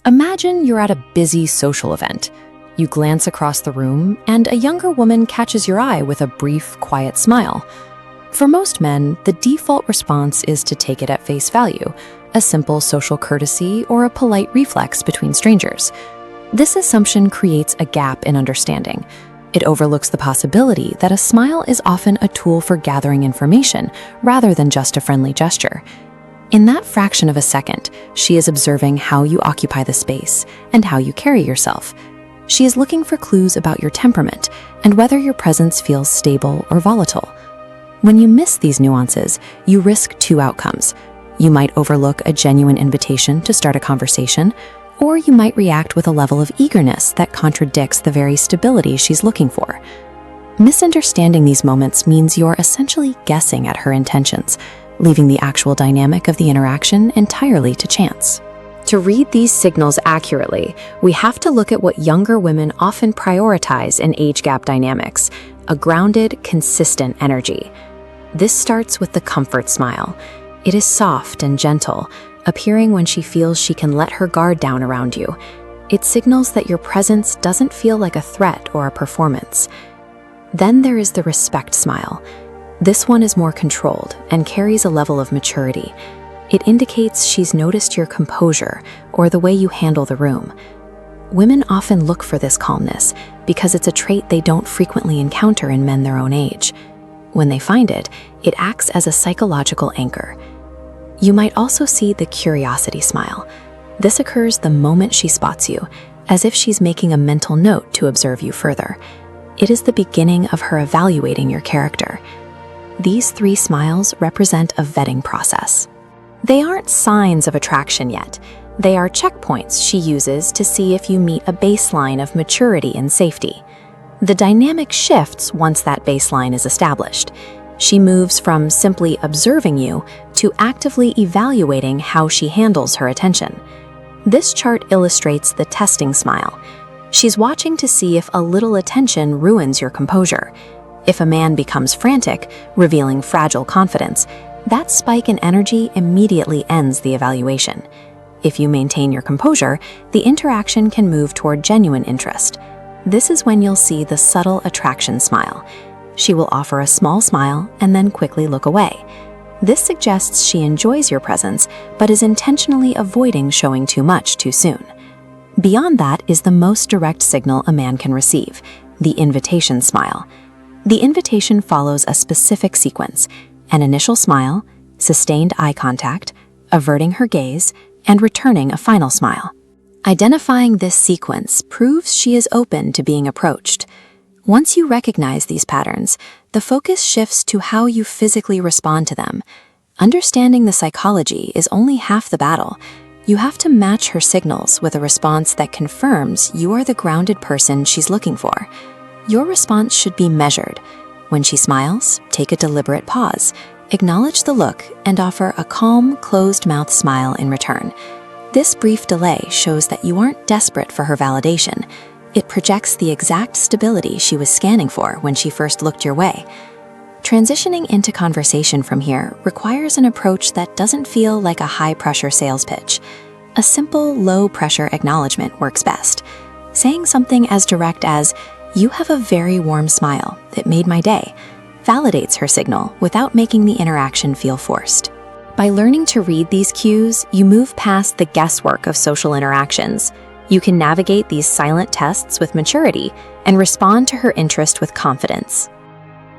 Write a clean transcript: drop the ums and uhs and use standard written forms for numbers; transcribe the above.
Imagine you're at a busy social event. You glance across the room, and a younger woman catches your eye with a brief, quiet smile. For most men, the default response is to take it at face value, a simple social courtesy or a polite reflex between strangers. This assumption creates a gap in understanding. It overlooks the possibility that a smile is often a tool for gathering information rather than just a friendly gesture. In that fraction of a second, she is observing how you occupy the space and how you carry yourself. She is looking for clues about your temperament and whether your presence feels stable or volatile. When you miss these nuances, you risk two outcomes. You might overlook a genuine invitation to start a conversation, or you might react with a level of eagerness that contradicts the very stability she's looking for. Misunderstanding these moments means you're essentially guessing at her intentions, leaving the actual dynamic of the interaction entirely to chance. To read these signals accurately, we have to look at what younger women often prioritize in age gap dynamics: a grounded, consistent energy. This starts with the comfort smile. It is soft and gentle, appearing when she feels she can let her guard down around you. It signals that your presence doesn't feel like a threat or a performance. Then there is the respect smile. This one is more controlled and carries a level of maturity. It indicates she's noticed your composure or the way you handle the room. Women often look for this calmness because it's a trait they don't frequently encounter in men their own age. When they find it, it acts as a psychological anchor. You might also see the curiosity smile. This occurs the moment she spots you, as if she's making a mental note to observe you further. It is the beginning of her evaluating your character. These three smiles represent a vetting process. They aren't signs of attraction yet. They are checkpoints she uses to see if you meet a baseline of maturity and safety. The dynamic shifts once that baseline is established. She moves from simply observing you to actively evaluating how she handles her attention. This chart illustrates the testing smile. She's watching to see if a little attention ruins your composure. If a man becomes frantic, revealing fragile confidence, that spike in energy immediately ends the evaluation. If you maintain your composure, the interaction can move toward genuine interest. This is when you'll see the subtle attraction smile. She will offer a small smile and then quickly look away. This suggests she enjoys your presence, but is intentionally avoiding showing too much too soon. Beyond that is the most direct signal a man can receive: the invitation smile. The invitation follows a specific sequence: an initial smile, sustained eye contact, averting her gaze, and returning a final smile. Identifying this sequence proves she is open to being approached. Once you recognize these patterns, the focus shifts to how you physically respond to them. Understanding the psychology is only half the battle. You have to match her signals with a response that confirms you are the grounded person she's looking for. Your response should be measured. When she smiles, take a deliberate pause, acknowledge the look, and offer a calm, closed-mouth smile in return. This brief delay shows that you aren't desperate for her validation. It projects the exact stability she was scanning for when she first looked your way. Transitioning into conversation from here requires an approach that doesn't feel like a high-pressure sales pitch. A simple, low-pressure acknowledgement works best. Saying something as direct as, "You have a very warm smile that made my day," validates her signal without making the interaction feel forced. By learning to read these cues, you move past the guesswork of social interactions. You can navigate these silent tests with maturity and respond to her interest with confidence.